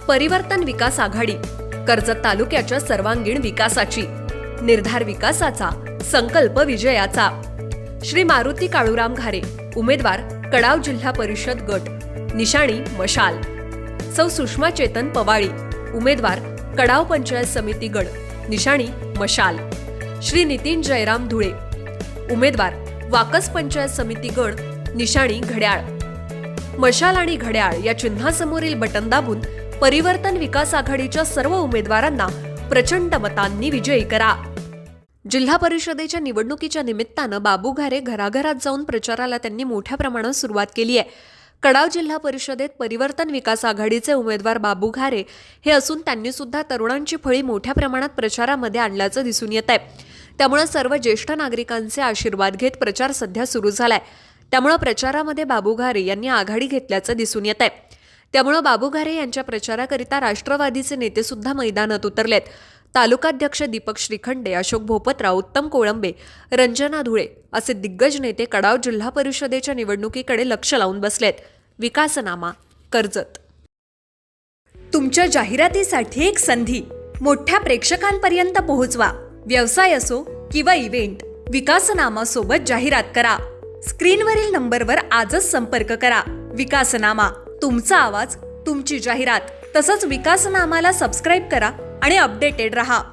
परिवर्तन विकास आघाडी, कर्जत तालुक्याच्या सर्वांगीण विकासाची, निर्धार विकासाचा, संकल्प विजयाचा. श्री मारुती काळूराम घारे, उमेदवार कडाव जिल्हा परिषद गट, निशाणी मशाल. सौ सुषमा चेतन पवाळी, उमेदवार कडाव पंचायत समिती गड, निशाणी मशाल. श्री नितीन जयराम धुळे, उमेदवार वाकस पंचायत समिती गड, निशाणी घड्याळ. मशाल आणि घड्याळ या चिन्हासमोरील बटन दाबून परिवर्तन विकास आघाडीच्या सर्व उमेदवारांना प्रचंड मतांनी विजयी करा. जिल्हा परिषदेच्या निवडणुकीच्या निमित्तानं बाबू घारे घराघरात जाऊन प्रचाराला त्यांनी मोठ्या प्रमाणात सुरुवात केली आहे. कडाव जिल्हा परिषदेत परिवर्तन विकास आघाडीचे उमेदवार बाबू घारे हे असून त्यांनी सुद्धा तरुणांची फळी मोठ्या प्रमाणात प्रचारामध्ये आणल्याचं दिसून येत आहे. त्यामुळे सर्व ज्येष्ठ नागरिकांचे आशीर्वाद घेत प्रचार सध्या सुरू झालाय. त्यामुळे प्रचारामध्ये बाबू घारे यांनी आघाडी घेतल्याचं दिसून येत आहे. त्यामुळे बाबू घारे यांच्या प्रचाराकरिता राष्ट्रवादीचे नेते सुद्धा मैदानात उतरलेत. तालुकाध्यक्ष दीपक श्रीखंडे, अशोक भोपतराव, उत्तम कोळंबे, रंजना धुळे असे दिग्गज नेते कडाव जिल्हा परिषदेच्या निवडणुकीकडे लक्ष लावून बसलेत. विकासनामा कर्जत. तुमच्या जाहिरातीसाठी एक संधी मोठ्या प्रेक्षकांपर्यंत पोहोचवा. व्यवसाय असो किंवा इव्हेंट, विकासनामा सोबत जाहिरात करा. स्क्रीनवरील नंबरवर आजच संपर्क करा. विकासनामा, तुमचा आवाज, तुमची जाहिरात. तसंच विकासनामाला सबस्क्राईब करा आणि अपडेटेड रहा.